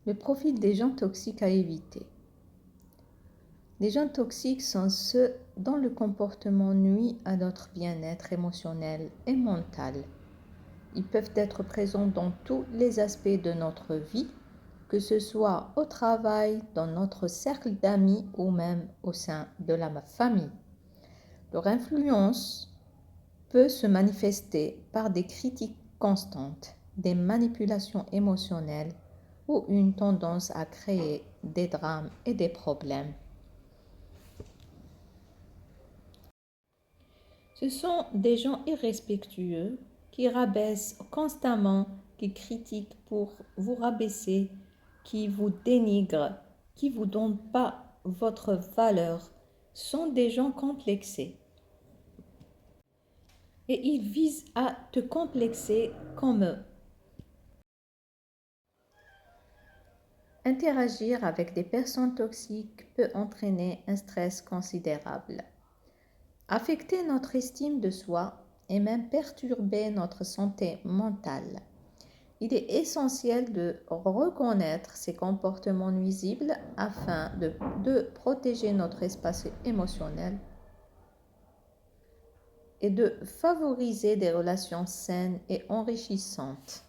Le profil des gens toxiques à éviter. Les gens toxiques sont ceux dont le comportement nuit à notre bien-être émotionnel et mental. Ils peuvent être présents dans tous les aspects de notre vie, que ce soit au travail, dans notre cercle d'amis ou même au sein de la famille. Leur influence peut se manifester par des critiques constantes, des manipulations émotionnelles ou une tendance à créer des drames et des problèmes. Ce sont des gens irrespectueux qui rabaissent constamment, qui critiquent pour vous rabaisser, qui vous dénigrent, qui ne vous donnent pas votre valeur. Ce sont des gens complexés. Et ils visent à te complexer comme eux. Interagir avec des personnes toxiques peut entraîner un stress considérable, affecter notre estime de soi et même perturber notre santé mentale. Il est essentiel de reconnaître ces comportements nuisibles afin de protéger notre espace émotionnel et de favoriser des relations saines et enrichissantes.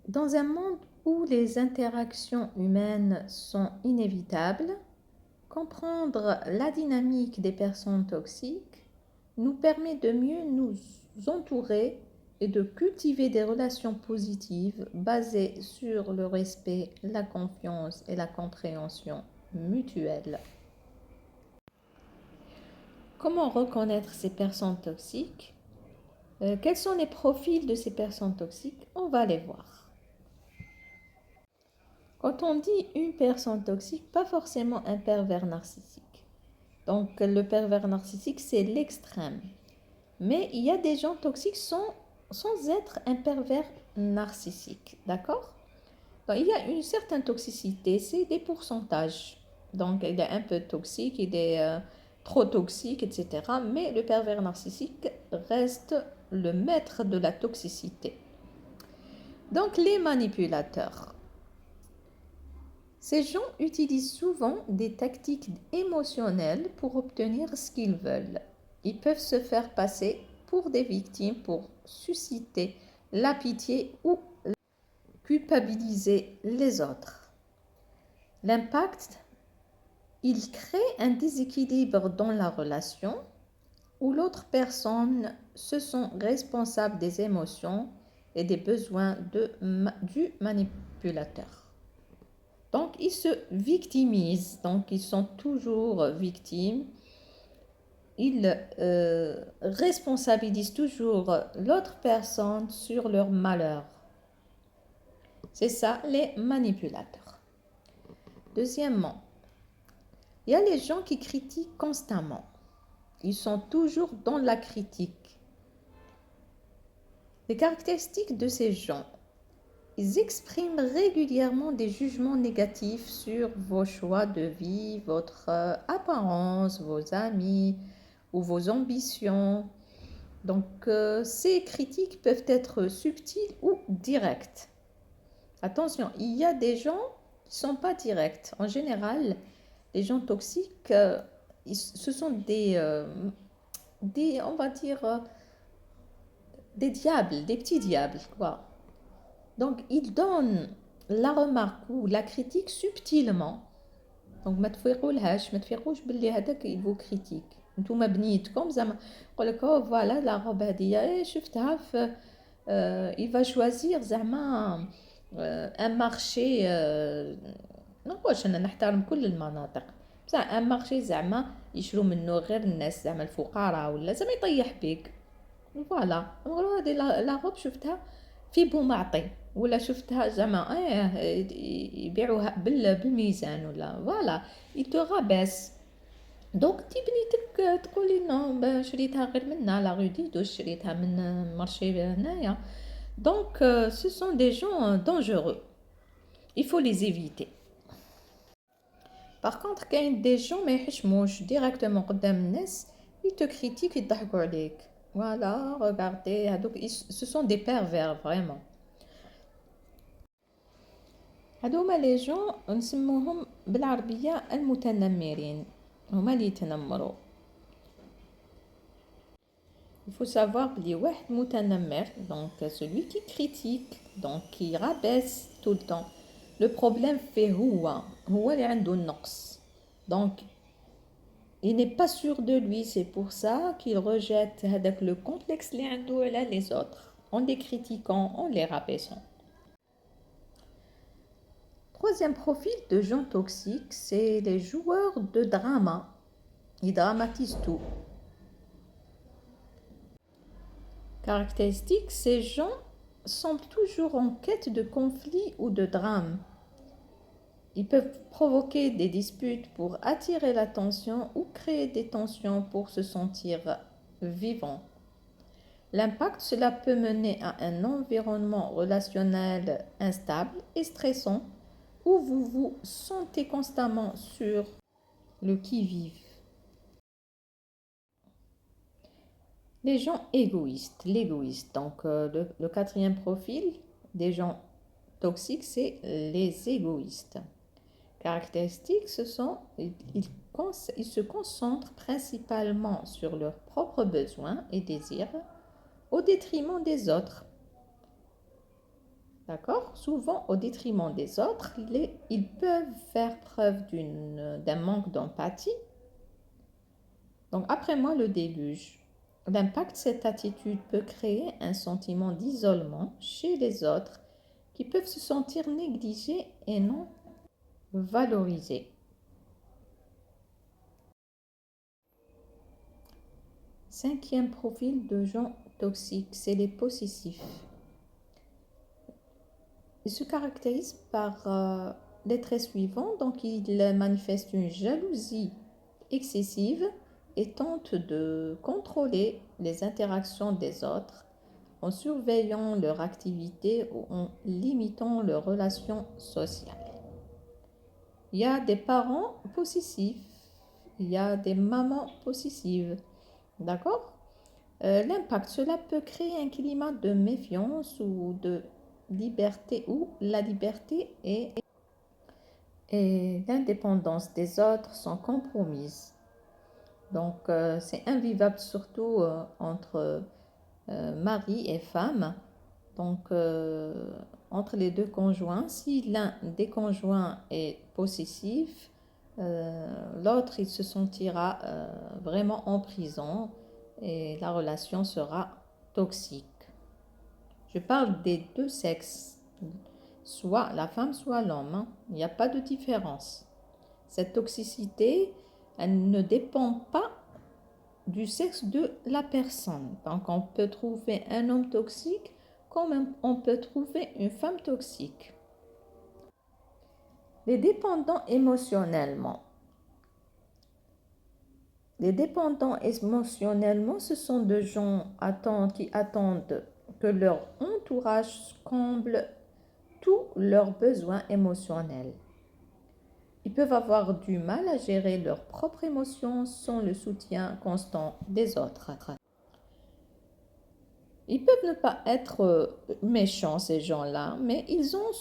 Dans un monde où les interactions humaines sont inévitables, comprendre la dynamique des personnes toxiques nous permet de mieux nous entourer et de cultiver des relations positives basées sur le respect, la confiance et la compréhension mutuelle. Comment reconnaître ces personnes toxiques? Quels sont les profils de ces personnes toxiques? On va les voir. Quand on dit une personne toxique, pas forcément un pervers narcissique. Donc le pervers narcissique, c'est l'extrême. Mais il y a des gens toxiques sans être un pervers narcissique, d'accord? Donc, il y a une certaine toxicité, c'est des pourcentages. Donc il est un peu toxique, il est trop toxique, etc. Mais le pervers narcissique reste le maître de la toxicité. Donc les manipulateurs. Ces gens utilisent souvent des tactiques émotionnelles pour obtenir ce qu'ils veulent. Ils peuvent se faire passer pour des victimes pour susciter la pitié ou culpabiliser les autres. L'impact, il crée un déséquilibre dans la relation où l'autre personne se sent responsable des émotions et des besoins du manipulateur. Donc, ils se victimisent, donc ils sont toujours victimes. Ils responsabilisent toujours l'autre personne sur leur malheur. C'est ça, les manipulateurs. Deuxièmement, il y a les gens qui critiquent constamment. Ils sont toujours dans la critique. Les caractéristiques de ces gens, ils expriment régulièrement des jugements négatifs sur vos choix de vie, votre apparence, vos amis ou vos ambitions. Donc, ces critiques peuvent être subtiles ou directes. Attention, il y a des gens qui ne sont pas directs. En général, les gens toxiques, ce sont on va dire, des diables, des petits diables, quoi. Donc, ils donnent la remarque ou la critique subtilement. دونك ما تفيقولهاش ما تفيقوش باللي هذاك يبو كريتيك نتوما بنيتكم زعما يقول لك او فوالا لا روب هذيا شفتها في il va choisir زعما ان مارشي نقولش انا نحترم كل المناطق بصح ان مارشي زعما يشرو منه غير الناس زعما الفقراء ولا زعما يطيح بيك فوالا نقولوا هذه لا روب شفتها في بومعطي ولا شفتها زعما يبيعوها بالميزان ولا فوالا يتغابس دونك تي بنيتك تقولي نو شريتها غير منا لا غوديدو شريتها من مارشي هنايا دونك ce sont des gens dangereux il faut les éviter. Par contre كاين des gens ما يحشموش directement قدام الناس ils te critiquent يضحكوا عليك Voilà, regardez. Ce sont des pervers, vraiment. هادوما لي جون نسموهم بالعربية المتنمرين. هما اللي يتنمروا. Il faut savoir بلي واحد متنمر donc celui qui critique donc qui rabaisse tout le temps. Le problème fait هو اللي عنده النقص. Donc il n'est pas sûr de lui, c'est pour ça qu'il rejette هذاك le complexe اللي عنده على les autres en les critiquant, en les rabaissant. Troisième profil de gens toxiques, c'est les joueurs de drama. Ils dramatisent tout. Caractéristique, ces gens semblent toujours en quête de conflits ou de drames. Ils peuvent provoquer des disputes pour attirer l'attention ou créer des tensions pour se sentir vivants. L'impact, cela peut mener à un environnement relationnel instable et stressant où vous vous sentez constamment sur le qui-vive. Les gens égoïstes, l'égoïste. Donc, le quatrième profil des gens toxiques, c'est les égoïstes. Caractéristiques, ils se concentrent principalement sur leurs propres besoins et désirs au détriment des autres. D'accord? Souvent, au détriment des autres, ils peuvent faire preuve d'un manque d'empathie. Donc, après moi, le déluge. L'impact de cette attitude peut créer un sentiment d'isolement chez les autres qui peuvent se sentir négligés et non valorisés. Cinquième profil de gens toxiques, c'est les possessifs. Ils se caractérisent par les traits suivants. Donc, ils manifestent une jalousie excessive et tentent de contrôler les interactions des autres en surveillant leur activité ou en limitant leurs relations sociales. Il y a des parents possessifs, il y a des mamans possessives, d'accord? L'impact, cela peut créer un climat de méfiance ou de liberté où la liberté et l'indépendance des autres sont compromises. Donc, c'est invivable surtout entre mari et femme. Donc, entre les deux conjoints, si l'un des conjoints est possessif, l'autre, il se sentira vraiment en prison et la relation sera toxique. Je parle des deux sexes, soit la femme, soit l'homme, hein. Il n'y a pas de différence. Cette toxicité, elle ne dépend pas du sexe de la personne. Donc, on peut trouver un homme toxique comme on peut trouver une femme toxique. Les dépendants émotionnellement. Les dépendants émotionnellement, ce sont des gens qui attendent que leur entourage comble tous leurs besoins émotionnels. Ils peuvent avoir du mal à gérer leurs propres émotions sans le soutien constant des autres. Ils peuvent ne pas être méchants, ces gens-là, mais ils ont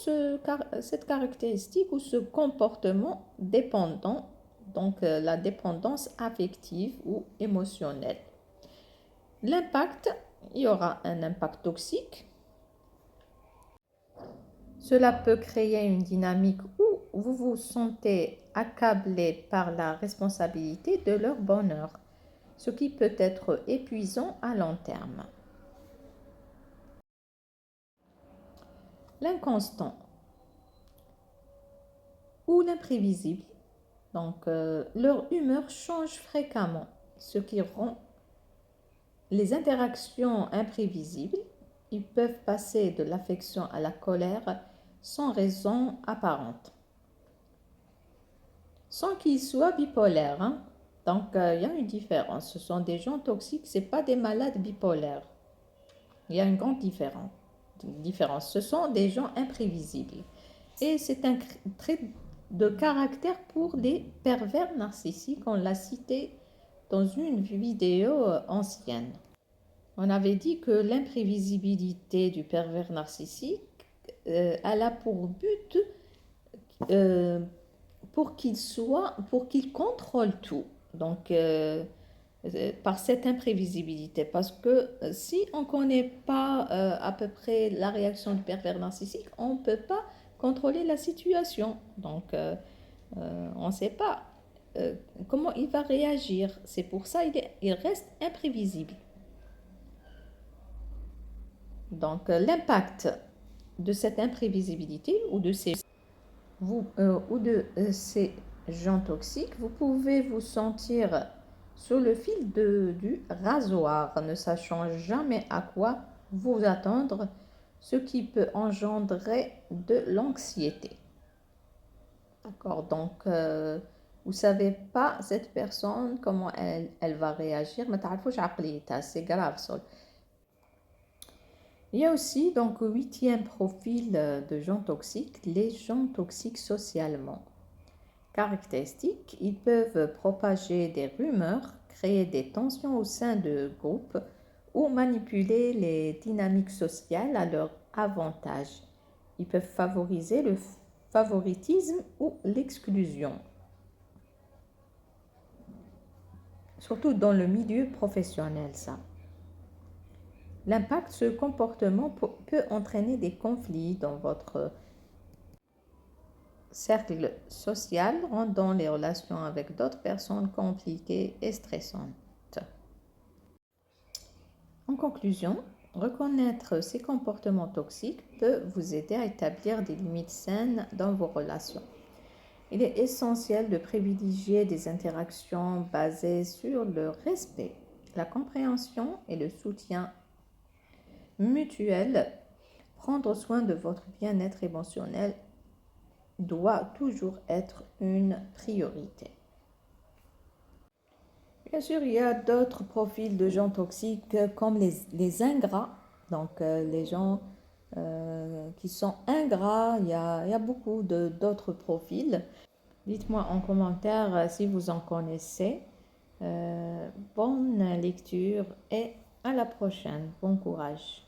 cette caractéristique ou ce comportement dépendant, donc la dépendance affective ou émotionnelle. L'impact, il y aura un impact toxique. Cela peut créer une dynamique où vous vous sentez accablé par la responsabilité de leur bonheur, ce qui peut être épuisant à long terme. L'inconstant ou l'imprévisible. Donc, leur humeur change fréquemment, ce qui rend les interactions imprévisibles. Ils peuvent passer de l'affection à la colère sans raison apparente, sans qu'ils soient bipolaires, hein. Donc, il y a une différence. Ce sont des gens toxiques, ce pas des malades bipolaires. Il y a une grande différence. Ce sont des gens imprévisibles. Et c'est un trait de caractère pour les pervers narcissiques. On l'a cité dans une vidéo ancienne. On avait dit que l'imprévisibilité du pervers narcissique, elle a pour but euh, pour qu'il contrôle tout. Donc, par cette imprévisibilité. Parce que si on ne connaît pas à peu près la réaction du pervers narcissique, on ne peut pas contrôler la situation. Donc, on ne sait pas euh, comment il va réagir. C'est pour ça il reste imprévisible. Donc, l'impact de cette imprévisibilité ou de ces gens toxiques, vous pouvez vous sentir sur le fil du rasoir, ne sachant jamais à quoi vous attendre, ce qui peut engendrer de l'anxiété. D'accord, donc vous ne savez pas cette personne, comment elle va réagir, mais c'est grave ça. Il y a aussi, donc, huitième profil de gens toxiques, les gens toxiques socialement. Caractéristiques, ils peuvent propager des rumeurs, créer des tensions au sein de groupes ou manipuler les dynamiques sociales à leur avantage. Ils peuvent favoriser le favoritisme ou l'exclusion, surtout dans le milieu professionnel, ça. L'impact, ce comportement peut entraîner des conflits dans votre cercle social, rendant les relations avec d'autres personnes compliquées et stressantes. En conclusion, reconnaître ces comportements toxiques peut vous aider à établir des limites saines dans vos relations. Il est essentiel de privilégier des interactions basées sur le respect, la compréhension et le soutien mutuel. Prendre soin de votre bien-être émotionnel doit toujours être une priorité. Bien sûr, il y a d'autres profils de gens toxiques comme les ingrats, donc les gens qui sont ingrats, il y a beaucoup d'autres profils. Dites-moi en commentaire si vous en connaissez. Bonne lecture et à la prochaine. Bon courage.